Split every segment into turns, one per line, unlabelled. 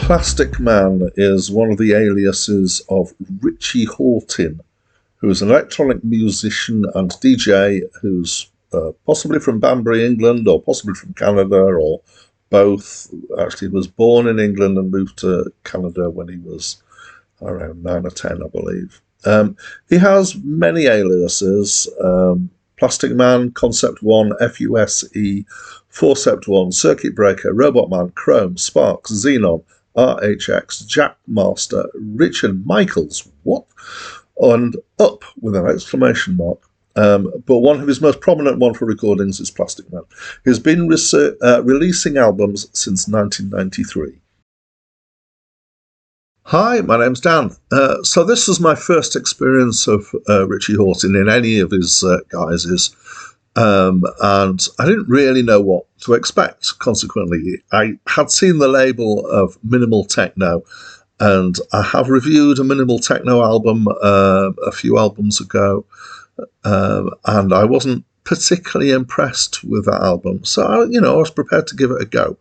Plastikman is one of the aliases of Richie Hawtin, who is an electronic musician and DJ who's possibly from Banbury, England, or possibly from Canada, or both. Actually, was born in England and moved to Canada when he was around 9 or 10, I believe. He has many aliases. Plastikman, Concept One, FUSE, Forcept One, Circuit Breaker, Robot Man, Chrome, Sparks, Xenon, RHX, Jackmaster, Richard Michaels, what? And Up with an exclamation mark. But one of his most prominent one for recordings is Plastikman. He's been releasing albums since 1993. Hi, my name's Dan. So this was my first experience of Richie Hawtin in any of his guises. And I didn't really know what to expect, consequently. I had seen the label of Minimal Techno, and I have reviewed a Minimal Techno album a few albums ago, and I wasn't particularly impressed with that album. So, I was prepared to give it a go.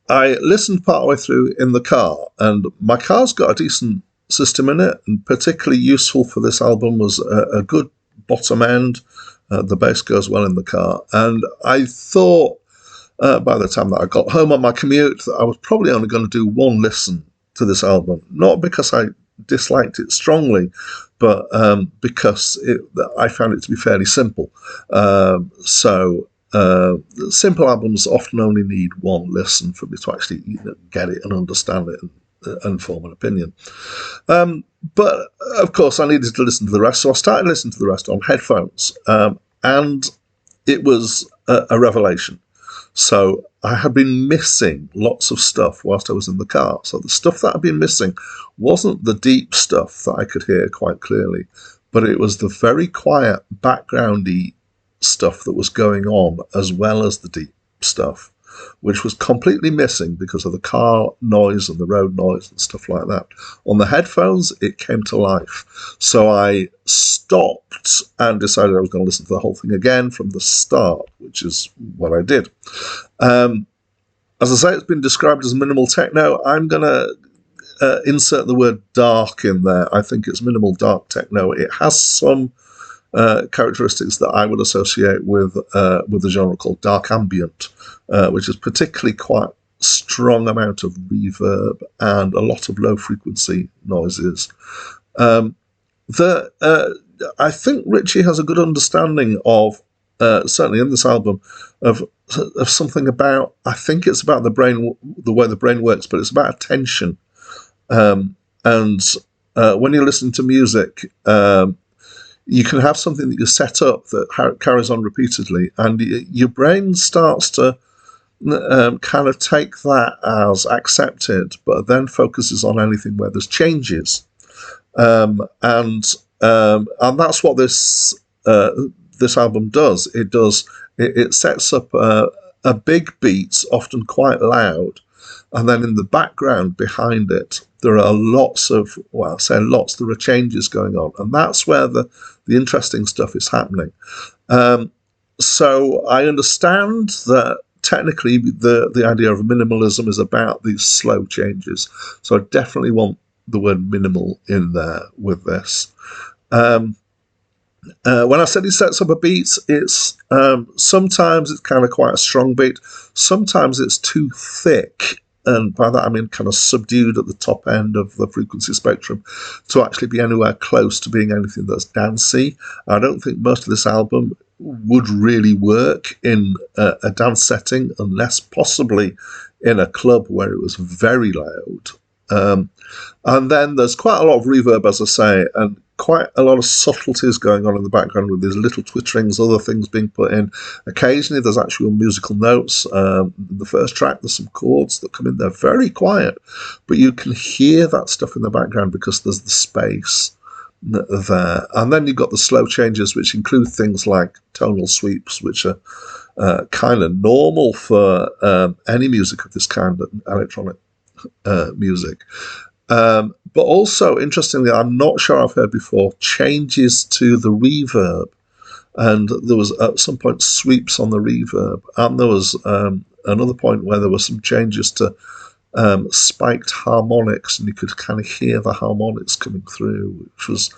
I listened partway through in the car, and my car's got a decent system in it, and particularly useful for this album was a good bottom end. The bass goes well in the car, and I thought by the time that I got home on my commute that I was probably only going to do one listen to this album, not because I disliked it strongly, but because I found it to be fairly simple. Simple albums often only need one listen for me to actually get it and understand it and form an opinion. But of course, I needed to listen to the rest, so I started listening to the rest on headphones, and it was a revelation. So I had been missing lots of stuff whilst I was in the car. So the stuff that I'd been missing wasn't the deep stuff that I could hear quite clearly, but it was the very quiet, backgroundy stuff that was going on as well as the deep stuff, which was completely missing because of the car noise and the road noise and stuff like that. On the headphones, it came to life. So I stopped and decided I was going to listen to the whole thing again from the start, which is what I did. As I say, it's been described as minimal techno. I'm going to insert the word dark in there. I think it's minimal dark techno. It has some characteristics that I would associate with the genre called dark ambient, which is particularly quite strong amount of reverb and a lot of low frequency noises. I think Richie has a good understanding of, certainly in this album, of something about, I think it's about the brain, the way the brain works, but it's about attention. And when you listen to music, you can have something that you set up that carries on repeatedly, and your brain starts to kind of take that as accepted, but then focuses on anything where there's changes, and that's what this album does. It sets up a big beat, often quite loud, and then in the background behind it, there are there are changes going on, and that's where the interesting stuff is happening. So I understand that technically the idea of minimalism is about these slow changes. So I definitely want the word minimal in there with this. When I said he sets up a beat, it's sometimes it's kind of quite a strong beat, sometimes it's too thick, and by that I mean kind of subdued at the top end of the frequency spectrum to actually be anywhere close to being anything that's dancey. I don't think most of this album would really work in a dance setting unless possibly in a club where it was very loud. And then there's quite a lot of reverb, as I say, and quite a lot of subtleties going on in the background with these little twitterings, other things being put in. Occasionally there's actual musical notes. In the first track there's some chords that come in there very quiet, but you can hear that stuff in the background because there's the space there. And then you've got the slow changes, which include things like tonal sweeps, which are kind of normal for any music of this kind, electronic music. But also, interestingly, I'm not sure I've heard before, changes to the reverb. And there was, at some point, sweeps on the reverb. And there was another point where there were some changes to spiked harmonics, and you could kind of hear the harmonics coming through, which was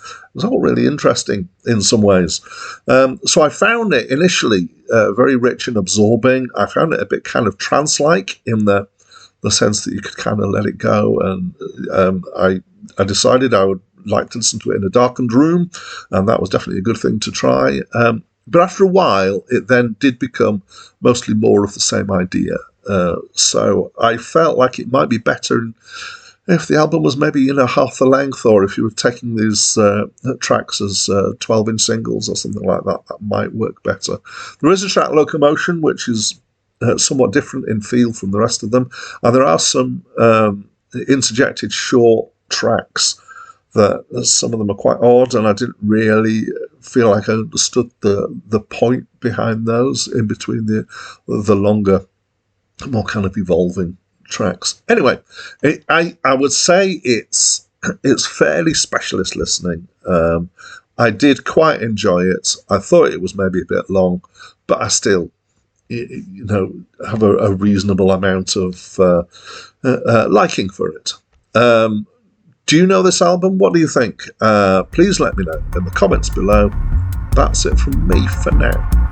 all really interesting in some ways. So I found it initially very rich and absorbing. I found it a bit kind of trance-like in the sense that you could kind of let it go, and I decided I would like to listen to it in a darkened room, and that was definitely a good thing to try. But after a while, it then did become mostly more of the same idea. So I felt like it might be better if the album was maybe, half the length, or if you were taking these tracks as 12-inch singles or something like that, that might work better. There is a track, Locomotion, which is somewhat different in feel from the rest of them, and there are some interjected short tracks that some of them are quite odd, and I didn't really feel like I understood the point behind those in between the longer, more kind of evolving tracks. Anyway, I would say it's fairly specialist listening. I did quite enjoy it. I thought it was maybe a bit long, but I still, have a reasonable amount of liking for it. Do you know this album? What do you think? Please let me know in the comments below. That's it from me for now.